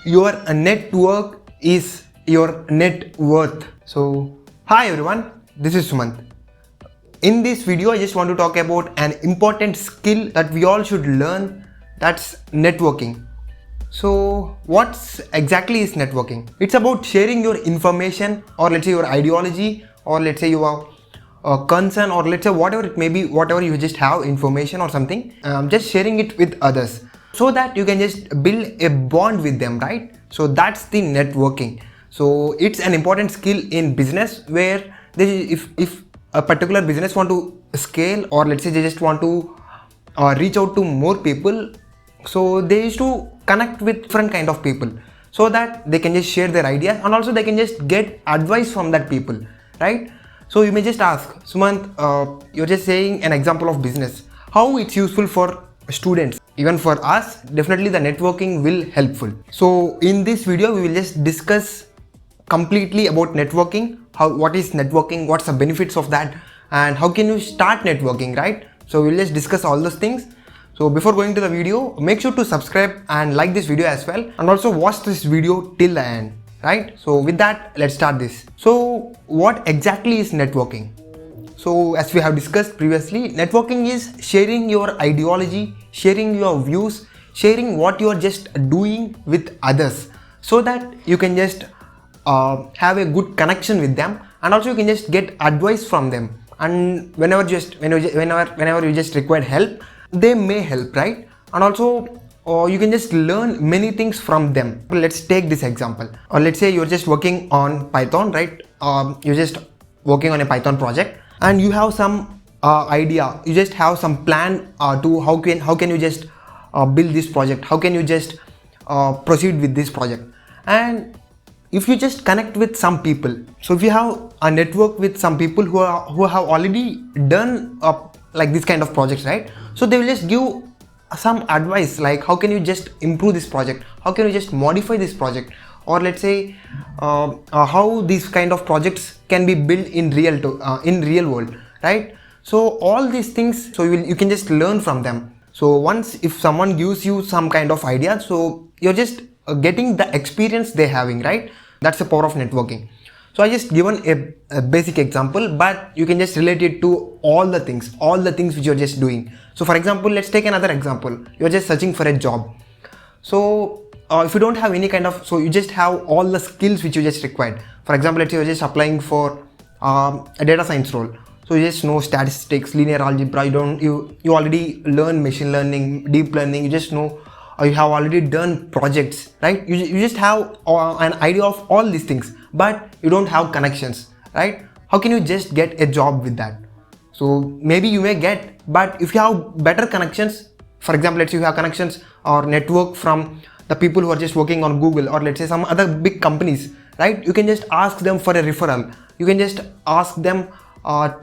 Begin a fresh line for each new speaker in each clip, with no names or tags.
Your network is your net worth. So, hi everyone, this is Sumanth. In this video, I just want to talk about an important skill that we all should learn, that's networking. So, what exactly is networking? It's about sharing your information, or let's say your ideology, or let's say your concern, or let's say whatever it may be, whatever you just have information or something, just sharing it with others so that you can just build a bond with them, right? So that's the networking. So it's an important skill in business where if a particular business want to scale, or let's say they just want to reach out to more people, so they used to connect with different kind of people so that they can just share their ideas, and also they can just get advice from that people, right? So you may just ask, Sumanth, you're just saying an example of business, how it's useful for students. Even for us, definitely the networking will helpful. So in this video, we will just discuss completely about networking, what is networking, what's the benefits of that, and how can you start networking, right? So we'll just discuss all those things. So before going to the video, make sure to subscribe and like this video as well, and also watch this video till the end, right? So with that, let's start this. So what exactly is networking? So as we have discussed previously, networking is sharing your ideology, sharing your views, sharing what you are just doing with others, so that you can just have a good connection with them, and also you can just get advice from them. And whenever you just require help, they may help, right? And also you can just learn many things from them. Let's take this example, or let's say you're just working on Python, right? You're just working on a Python project, and you have some idea, you just have some plan to how can you just build this project, how can you just proceed with this project. And if you just connect with some people, so if you have a network with some people who have already done like this kind of projects, right? So they will just give some advice, like how can you just improve this project, how can you just modify this project, or let's say how these kind of projects can be built in real world, right? So all these things, so you can just learn from them. So once if someone gives you some kind of idea, so you're just getting the experience they're having, right? That's the power of networking. So I just given a basic example, but you can just relate it to all the things which you're just doing. So for example, let's take another example. You're just searching for a job. So if you don't have any kind of, so you just have all the skills which you just required. For example, let's say you're just applying for a data science role. So you just know statistics, linear algebra, you already learn machine learning, deep learning, you just know, or you have already done projects, right? You just have an idea of all these things, but you don't have connections, right? How can you just get a job with that? So maybe you may get, but if you have better connections, for example, let's say you have connections or network from the people who are just working on Google, or let's say some other big companies, right? You can just ask them for a referral. You can just ask them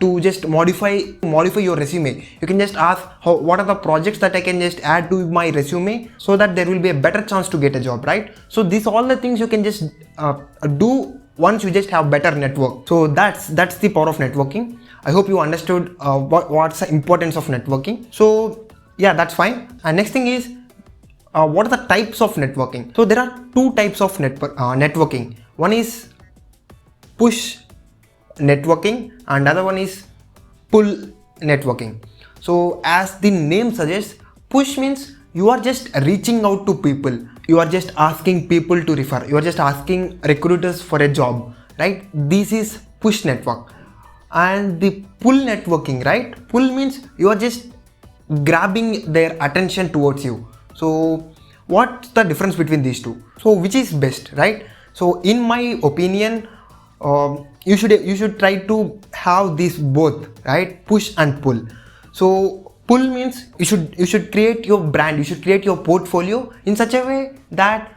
to just modify your resume. You can just ask what are the projects that I can just add to my resume, so that there will be a better chance to get a job, right? So these all the things you can just do once you just have better network. So that's the power of networking. I hope you understood what's the importance of networking. So yeah, that's fine. And next thing is, what are the types of networking? So there are two types of networking. One is push networking, and other one is pull networking. So as the name suggests, push means you are just reaching out to people, you are just asking people to refer, you are just asking recruiters for a job, right? This is push network. And the pull networking, right? Pull means you are just grabbing their attention towards you. So what's the difference between these two? So which is best, right? So in my opinion, you should try to have these both, right? Push and pull. So pull means you should create your brand, you should create your portfolio in such a way that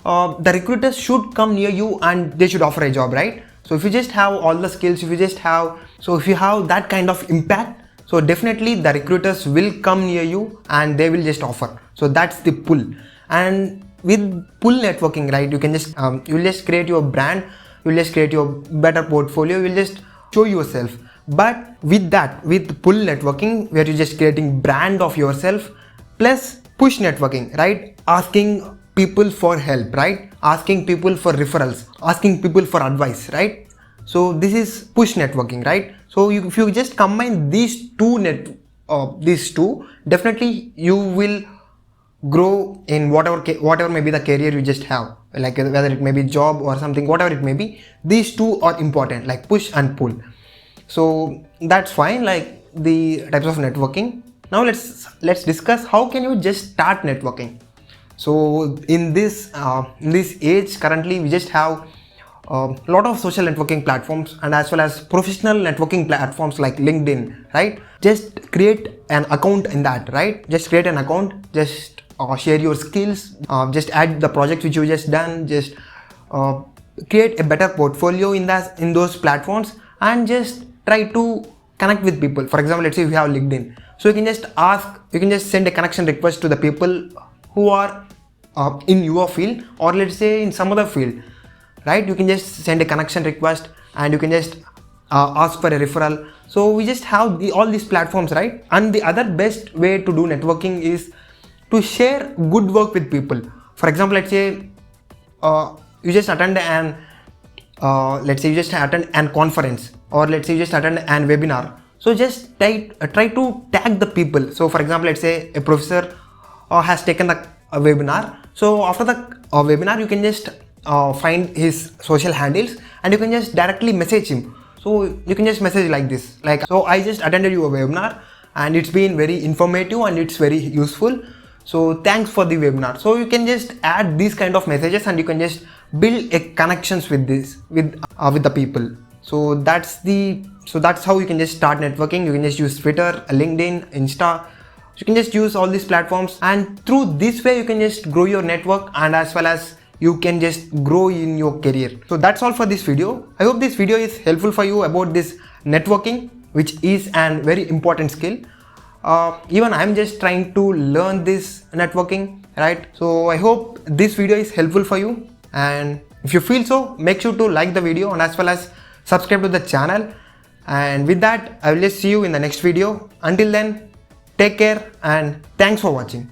the recruiters should come near you and they should offer a job, right? So if you just have all the skills, if you have that kind of impact, so definitely the recruiters will come near you and they will just offer. So that's the pull. And with pull networking, right, you can just you will just create your brand, you will just create your better portfolio, you will just show yourself. But with pull networking, where you're just creating brand of yourself, plus push networking, right, asking people for help, right? Asking people for referrals, asking people for advice, right? So this is push networking, right? So if you just combine these two, definitely you will grow in whatever may be the career you just have, like whether it may be job or something, whatever it may be. These two are important, like push and pull. So that's fine, like the types of networking. Now let's discuss how can you just start networking. So in this age currently, we just have a lot of social networking platforms and as well as professional networking platforms like LinkedIn, right? Just create an account in that, right? Just create an account, just share your skills, just add the project which you just done, just create a better portfolio in those platforms, and just try to connect with people. For example, let's say you have LinkedIn, so you can just send a connection request to the people who are in your field, or let's say in some other field, right? You can just send a connection request and you can just ask for a referral. So we just have all these platforms, right? And the other best way to do networking is to share good work with people. For example, let's say you just attend an conference, or let's say you just attend an webinar. So just try to tag the people. So for example, let's say a professor has taken a webinar. So after the webinar, you can just find his social handles and you can just directly message him. So you can just message like this, like, so I just attended your webinar and it's been very informative and it's very useful, so thanks for the webinar. So you can just add these kind of messages and you can just build a connections with the people. So that's how you can just start networking. You can just use Twitter, LinkedIn, Insta. You can just use all these platforms, and through this way you can just grow your network, and as well as you can just grow in your career. So that's all for this video. I hope this video is helpful for you about this networking, which is a very important skill. Even I'm just trying to learn this networking, right? So I hope this video is helpful for you, and if you feel so, make sure to like the video and as well as subscribe to the channel. And with that, I will just see you in the next video. Until then, take care and thanks for watching.